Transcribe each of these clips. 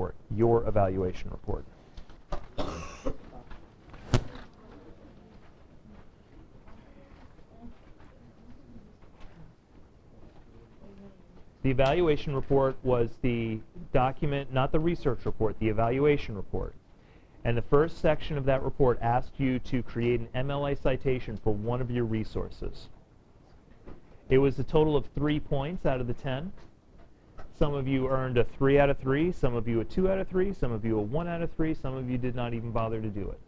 report, your evaluation report. The evaluation report was the document, not the research report, the evaluation report. And the first section of that report asked you to create an MLA citation for one of your resources. It was a total of 3 points out of the 10. Some of you earned a 3 out of 3, some of you a 2 out of 3, some of you a 1 out of 3, some of you did not even bother to do it.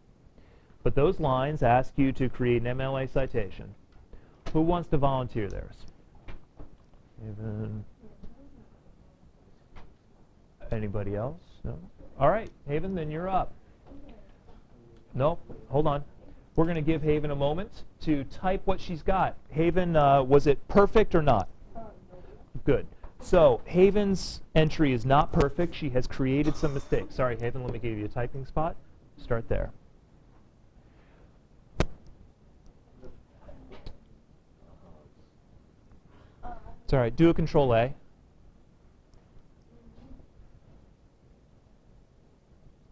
But those lines ask you to create an MLA citation. Who wants to volunteer theirs? Haven. Anybody else? No? All right, Haven, then you're up. No, hold on. We're going to give Haven a moment to type what she's got. Haven, was it perfect or not? Good. So Haven's entry is not perfect. She has created some mistakes. Sorry, Haven, let me give you a typing spot. Start there. It's all right. Do a Control A.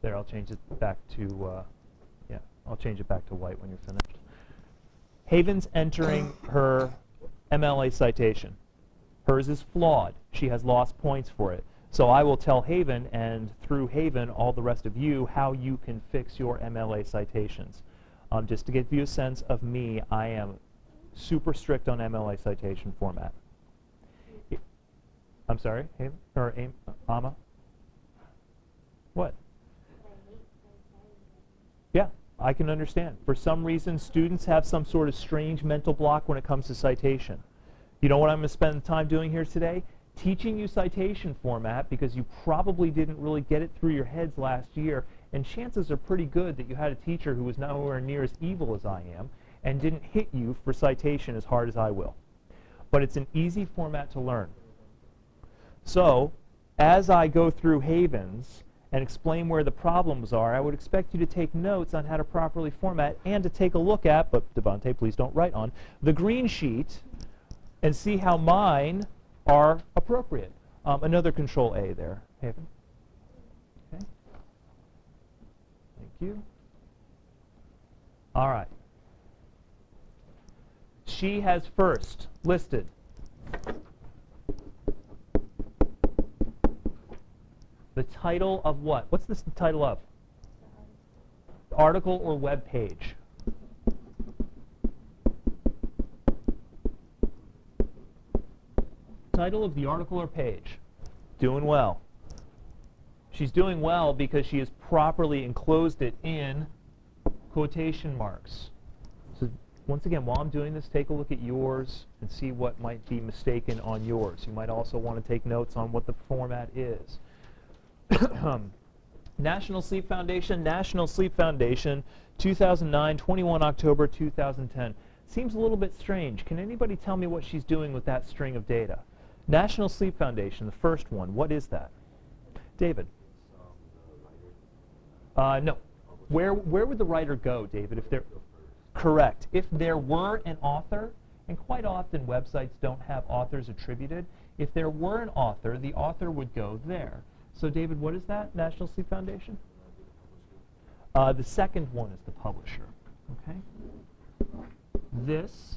There, I'll change it back to, I'll change it back to white when you're finished. Haven's entering her MLA citation. Hers is flawed. She has lost points for it. So I will tell Haven, and through Haven, all the rest of you, how you can fix your MLA citations. Just to give you a sense of me, I am super strict on MLA citation format. I'm sorry, Haven? Or Amma? What? Yeah, I can understand. For some reason, students have some sort of strange mental block when it comes to citation. You know what I'm going to spend time doing here today? Teaching you citation format, because you probably didn't really get it through your heads last year, and chances are pretty good that you had a teacher who was nowhere near as evil as I am and didn't hit you for citation as hard as I will. But it's an easy format to learn. So, as I go through Haven's and explain where the problems are, I would expect you to take notes on how to properly format and to take a look at, but Devontae, please don't write on, the green sheet and see how mine are appropriate. Another Control A there, Haven. Okay. Thank you. All right. She has first listed the title of what? What's this the title of? Article or web page? Title of the article or page? Doing well. She's doing well because she has properly enclosed it in quotation marks. So once again, while I'm doing this, take a look at yours and see what might be mistaken on yours. You might also want to take notes on what the format is. National Sleep Foundation, 2009, 21 October 2010. Seems a little bit strange. Can anybody tell me what she's doing with that string of data? National Sleep Foundation, the first one, what is that? David? No. Where would the writer go, David? If there, correct. If there were an author, and quite often websites don't have authors attributed, if there were an author, the author would go there. So David, what is that, National Sleep Foundation? The second one is the publisher. Okay. This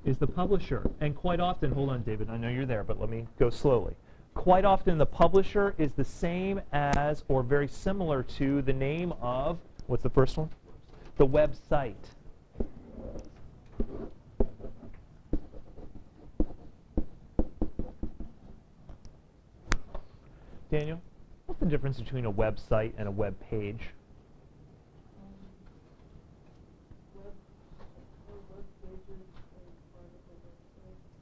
is the publisher. And quite often, hold on, David, I know you're there, but let me go slowly. Quite often, the publisher is the same as or very similar to the name of, what's the first one? The website. Daniel, what's the difference between a website and a web page?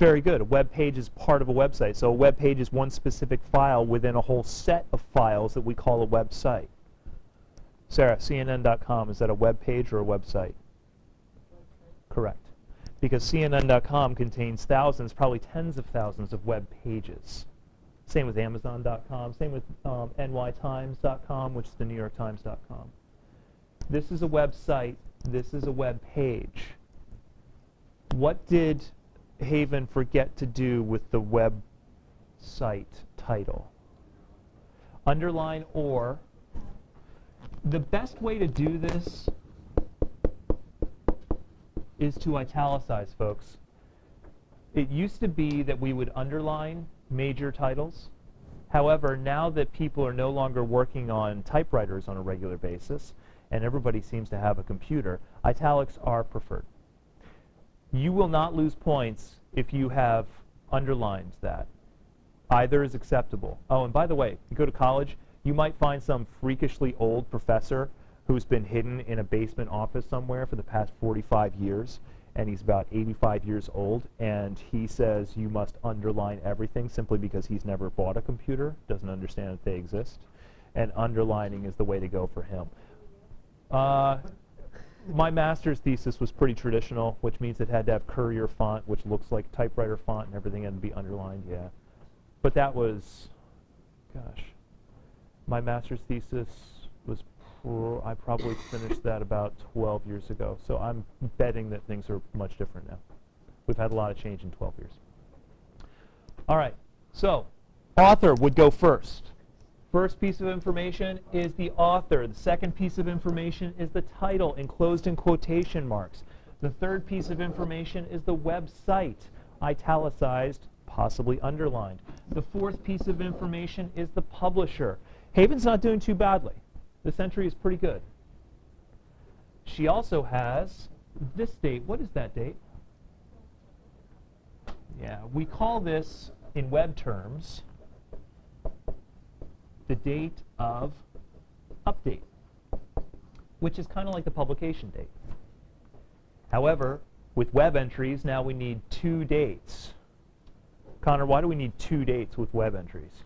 Very good. A web page is part of a website. So a web page is one specific file within a whole set of files that we call a website. Sarah, CNN.com, is that a web page or a website? Correct. Because CNN.com contains thousands, probably tens of thousands of web pages. Same with Amazon.com, same with nytimes.com, which is the NewYorkTimes.com. This is a website, this is a web page. What did Haven forget to do with the website title? Underline or. The best way to do this is to italicize, folks. It used to be that we would underline major titles. However, now that people are no longer working on typewriters on a regular basis, and everybody seems to have a computer, italics are preferred. You will not lose points if you have underlined that. Either is acceptable. Oh, and by the way, you go to college, you might find some freakishly old professor who's been hidden in a basement office somewhere for the past 45 years, and he's about 85 years old, and he says you must underline everything simply because he's never bought a computer, doesn't understand that they exist, and underlining is the way to go for him. My master's thesis was pretty traditional, which means it had to have Courier font, which looks like typewriter font, and everything had to be underlined, yeah. But that was, gosh, my master's thesis was, I probably finished that about 12 years ago. So I'm betting that things are much different now. We've had a lot of change in 12 years. All right, so author would go first. First piece of information is the author. The second piece of information is the title, enclosed in quotation marks. The third piece of information is the website, italicized, possibly underlined. The fourth piece of information is the publisher. Haven's not doing too badly. This entry is pretty good. She also has this date. What is that date? Yeah, we call this, in web terms, the date of update, which is kind of like the publication date. However, with web entries, now we need two dates. Connor, why do we need two dates with web entries?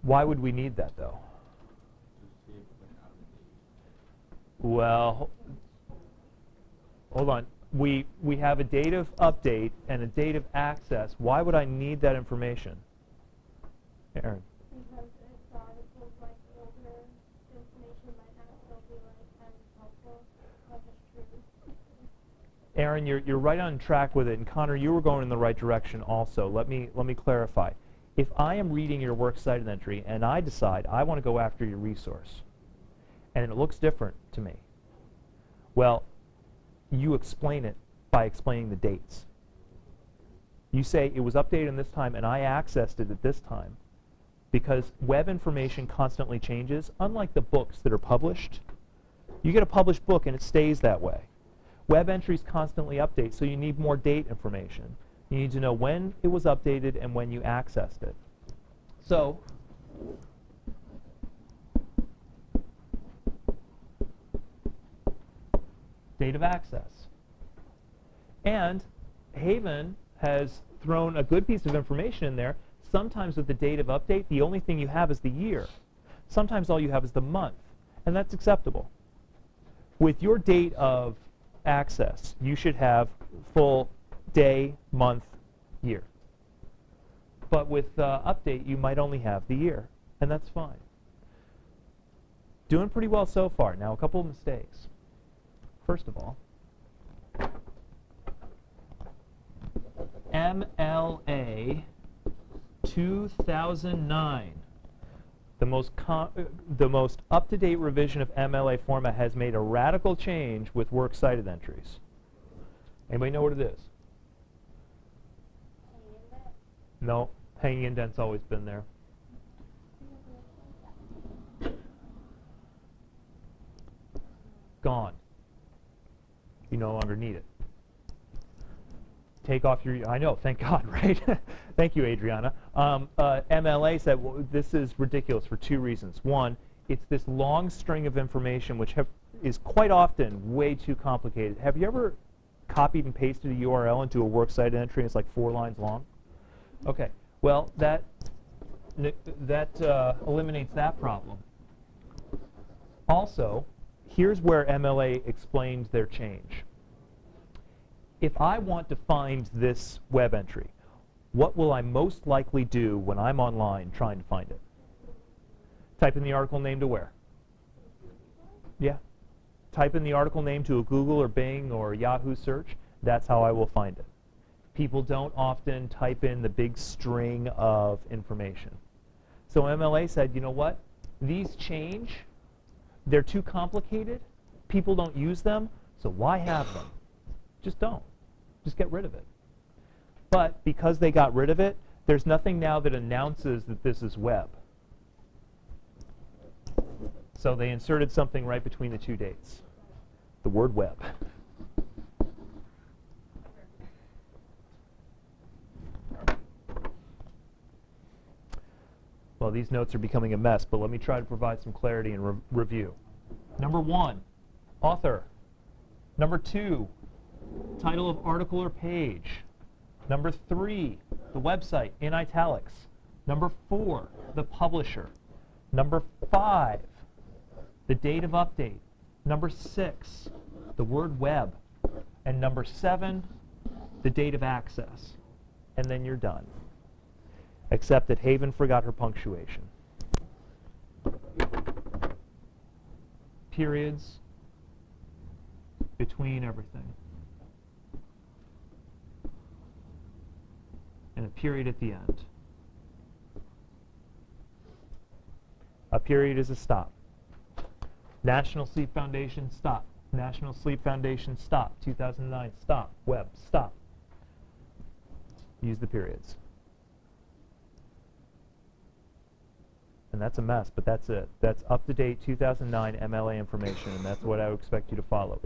Why would we need that, though? Well, hold on. We have a date of update and a date of access. Why would I need that information? Aaron. Because if articles like older information might not still be like as helpful as it's true. Aaron, you're right on track with it, and Connor, you were going in the right direction also. Let me clarify. If I am reading your works cited entry and I decide I want to go after your resource, and it looks different to me, well, you explain it by explaining the dates. You say it was updated in this time and I accessed it at this time, because web information constantly changes. Unlike the books that are published, you get a published book and it stays that way. Web entries constantly update, so you need more date information. You need to know when it was updated and when you accessed it. So, date of access. And Haven has thrown a good piece of information in there. Sometimes with the date of update, the only thing you have is the year. Sometimes all you have is the month, and that's acceptable. With your date of access, you should have full day, month, year. But with update, you might only have the year, and that's fine. Doing pretty well so far. Now, a couple of mistakes. First of all, MLA 2009. The most up-to-date revision of MLA format has made a radical change with works cited entries. Anybody know what it is? No, hanging indent's always been there. Gone. You no longer need it. Take off your, I know, thank God, right? Thank you, Adriana. MLA said, well, this is ridiculous for two reasons. One, it's this long string of information which is quite often way too complicated. Have you ever copied and pasted a URL into a works cited entry and it's like 4 lines long? Okay, well, that eliminates that problem. Also, here's where MLA explained their change. If I want to find this web entry, what will I most likely do when I'm online trying to find it? Type in the article name to where? Yeah. Type in the article name to a Google or Bing or Yahoo search. That's how I will find it. People don't often type in the big string of information. So MLA said, you know what? These change. They're too complicated. People don't use them, so why have them? Just don't. Just get rid of it. But because they got rid of it, there's nothing now that announces that this is web. So they inserted something right between the two dates. The word web. Well, these notes are becoming a mess, but let me try to provide some clarity and review. Number 1, author. Number 2, title of article or page. Number 3, the website in italics. Number 4, the publisher. Number 5, the date of update. Number 6, the word web. And number 7, the date of access. And then you're done. Except that Haven forgot her punctuation. Periods between everything. And a period at the end. A period is a stop. National Sleep Foundation, stop. National Sleep Foundation, stop. 2009, stop. Web, stop. Use the periods. And that's a mess, but that's it. That's up-to-date 2009 MLA information, and that's what I would expect you to follow.